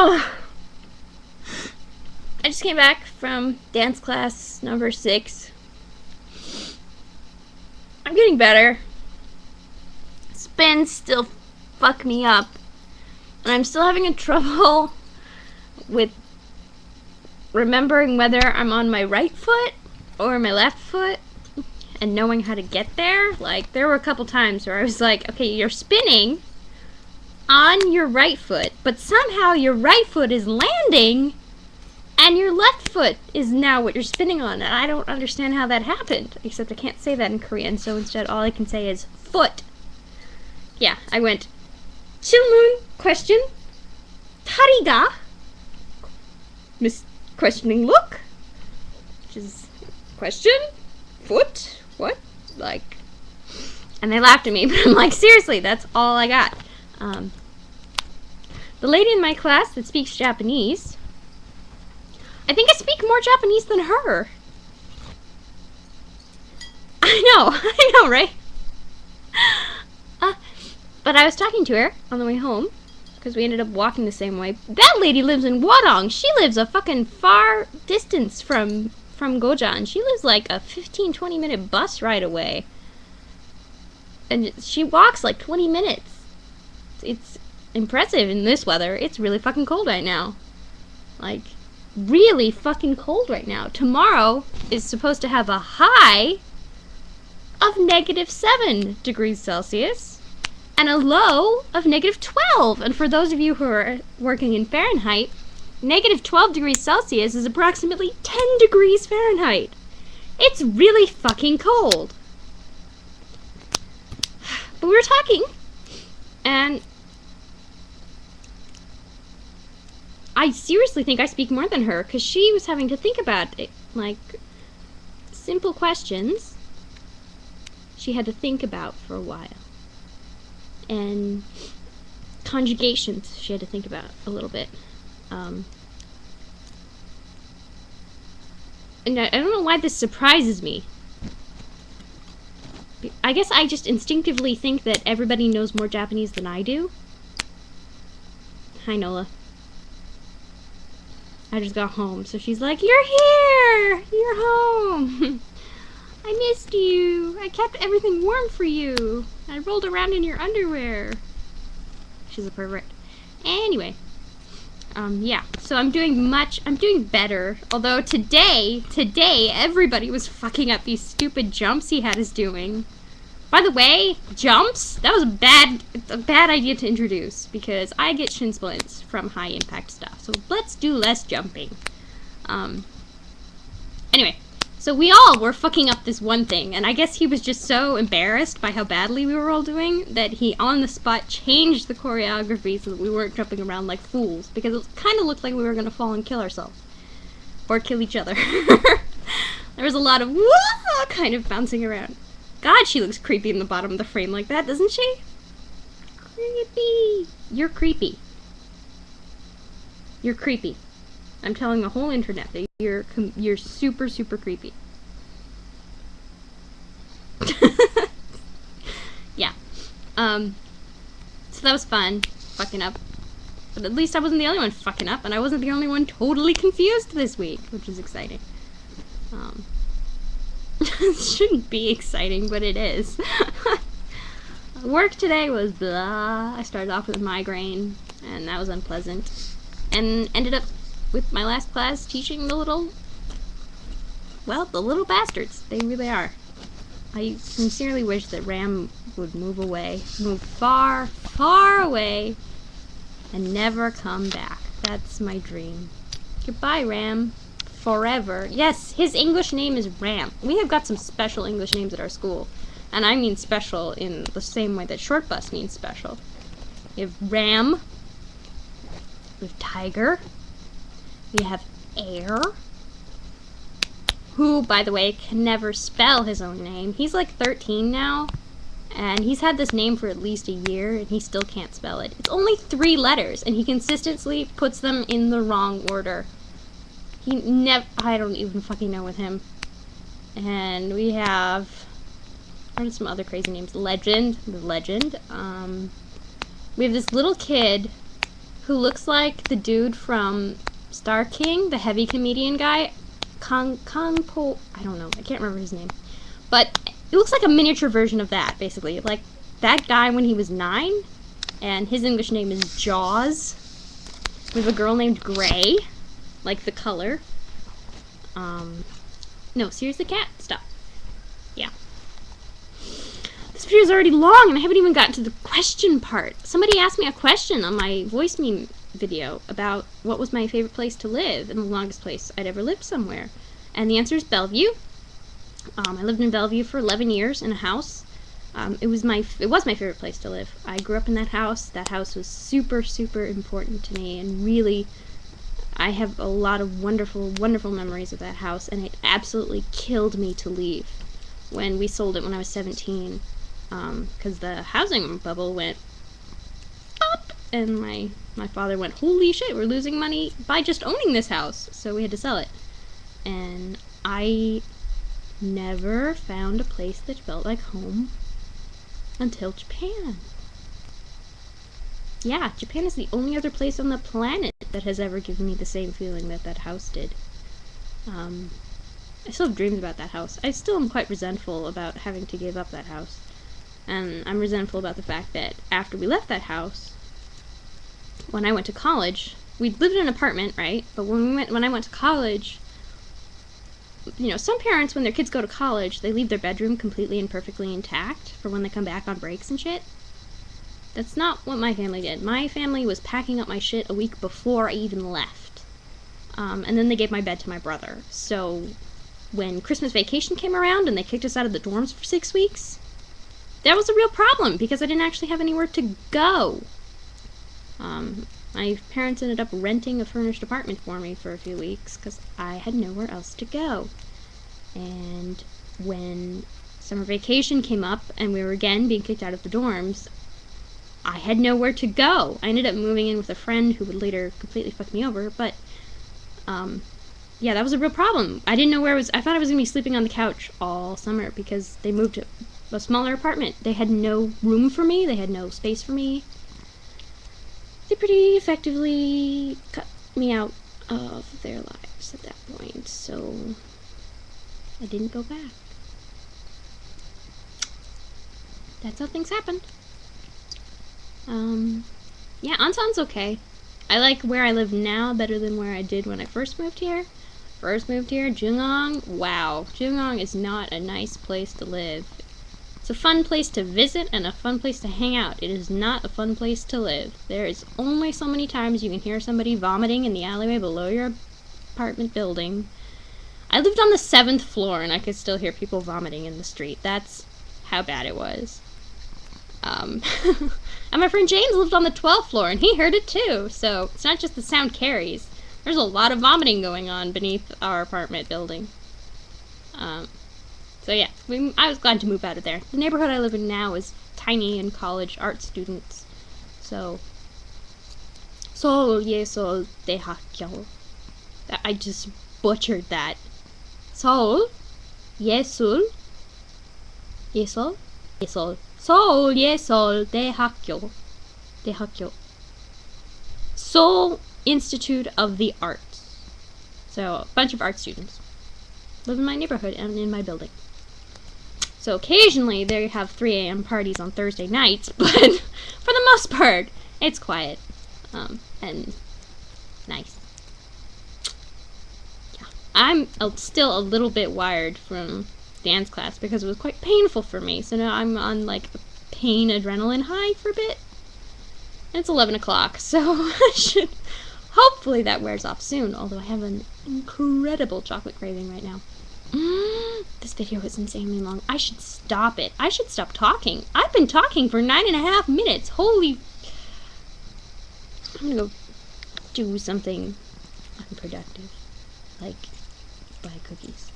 Oh, I just came back from dance class number 6. I'm getting better. Spins still fuck me up. And I'm still having a trouble with remembering whether I'm on my right foot or my left foot and knowing how to get there. Like, there were a couple times where I was like, okay, you're spinning on your right foot, but somehow your right foot is landing and your left foot is now what you're spinning on. And I don't understand how that happened, except I can't say that in Korean, so instead all I can say is foot. Yeah, I went 질문 question 다리가 questioning look, which is question foot what, like, and they laughed at me, but I'm like, seriously, that's all I got. The lady in my class that speaks Japanese, I think I speak more Japanese than her. I know, right? But I was talking to her on the way home, because we ended up walking the same way. That lady lives in Hwadong. She lives a fucking far distance from Gojan. She lives like a 15-20 minute bus ride away. And she walks like 20 minutes. It's impressive in this weather. It's really fucking cold right now. Like, really fucking cold right now. Tomorrow is supposed to have a high of -7 degrees Celsius and a low of -12. And for those of you who are working in Fahrenheit, -12 degrees Celsius is approximately 10 degrees Fahrenheit. It's really fucking cold. But we were talking, and I seriously think I speak more than her, because she was having to think about it, like, simple questions she had to think about for a while. And conjugations she had to think about a little bit. And I don't know why this surprises me. I guess I just instinctively think that everybody knows more Japanese than I do. Hi, Nola. I just got home, so she's like, "You're here! You're home! I missed you! I kept everything warm for you! I rolled around in your underwear!" She's a pervert. Anyway. Yeah, so I'm doing better. Although today, everybody was fucking up these stupid jumps he had us doing. By the way, jumps? That was a bad idea to introduce, because I get shin splints from high impact stuff. So let's do less jumping. Anyway, so we all were fucking up this one thing, and I guess he was just so embarrassed by how badly we were all doing that he on the spot changed the choreography so that we weren't jumping around like fools, because it kind of looked like we were going to fall and kill ourselves. Or kill each other. There was a lot of whoa kind of bouncing around. God, she looks creepy in the bottom of the frame like that, doesn't she? Creepy. You're creepy. You're creepy. I'm telling the whole internet that you're super, super creepy. Yeah. So that was fun, fucking up. But at least I wasn't the only one fucking up, and I wasn't the only one totally confused this week, which is exciting. It shouldn't be exciting, but it is. Work today was blah. I started off with a migraine, and that was unpleasant. And ended up with my last class teaching the little bastards. They really are. I sincerely wish that Ram would move far, far away, and never come back. That's my dream. Goodbye, Ram. Forever. Yes, his English name is Ram. We have got some special English names at our school. And I mean special in the same way that short bus means special. We have Ram. We have Tiger. We have Air. Who, by the way, can never spell his own name. He's like 13 now. And he's had this name for at least a year, and he still can't spell it. It's only 3 letters, and he consistently puts them in the wrong order. I don't even fucking know with him. And we have, what are some other crazy names? Legend. We have this little kid who looks like the dude from Star King, the heavy comedian guy. Kang Po. I don't know. I can't remember his name. But it looks like a miniature version of that, basically. Like that guy when he was 9, and his English name is Jaws. We have a girl named Gray, like the color. No, Sears the cat. Stop. Yeah. This video is already long, and I haven't even gotten to the question part. Somebody asked me a question on my voice meme video about what was my favorite place to live and the longest place I'd ever lived somewhere. And the answer is Bellevue. I lived in Bellevue for 11 years in a house. It was my favorite place to live. I grew up in that house. That house was super, super important to me, and really, I have a lot of wonderful, wonderful memories of that house, and it absolutely killed me to leave when we sold it when I was 17, because the housing bubble went up, and my father went, holy shit, we're losing money by just owning this house, so we had to sell it. And I never found a place that felt like home until Japan. Yeah, Japan is the only other place on the planet that has ever given me the same feeling that that house did. I still have dreams about that house. I still am quite resentful about having to give up that house. And I'm resentful about the fact that after we left that house, when I went to college, we lived in an apartment, right? But when I went to college, you know, some parents, when their kids go to college, they leave their bedroom completely and perfectly intact for when they come back on breaks and shit. That's not what my family did. My family was packing up my shit a week before I even left. And then they gave my bed to my brother. So when Christmas vacation came around and they kicked us out of the dorms for 6 weeks, that was a real problem because I didn't actually have anywhere to go. My parents ended up renting a furnished apartment for me for a few weeks because I had nowhere else to go. And when summer vacation came up and we were again being kicked out of the dorms, I had nowhere to go. I ended up moving in with a friend who would later completely fuck me over, but yeah, that was a real problem. I didn't know where I was. I thought I was going to be sleeping on the couch all summer because they moved to a smaller apartment. They had no room for me. They had no space for me. They pretty effectively cut me out of their lives at that point, so I didn't go back. That's how things happened. Yeah, Ansan's okay. I like where I live now better than where I did when I first moved here. Jungong, wow. Jungong is not a nice place to live. It's a fun place to visit and a fun place to hang out. It is not a fun place to live. There is only so many times you can hear somebody vomiting in the alleyway below your apartment building. I lived on the 7th floor and I could still hear people vomiting in the street. That's how bad it was. And my friend James lived on the 12th floor and he heard it too. So it's not just the sound carries. There's a lot of vomiting going on beneath our apartment building. So yeah, I was glad to move out of there. The neighborhood I live in now is tiny and college art students. So Seoul Yeseol Daehakyo. I just butchered that. Seoul Yeseol Seoul Yeseol Daehakyo. Seoul Institute of the Arts. So a bunch of art students live in my neighborhood and in my building. So occasionally they have 3 a.m. parties on Thursday nights, but for the most part, it's quiet and nice. Yeah, I'm still a little bit wired from dance class because it was quite painful for me. So now I'm on like a pain adrenaline high for a bit. And it's 11 o'clock, so I should hopefully that wears off soon. Although I have an incredible chocolate craving right now. This video is insanely long. I should stop it. I should stop talking. I've been talking for 9.5 minutes. Holy... I'm gonna go do something unproductive. Like buy cookies.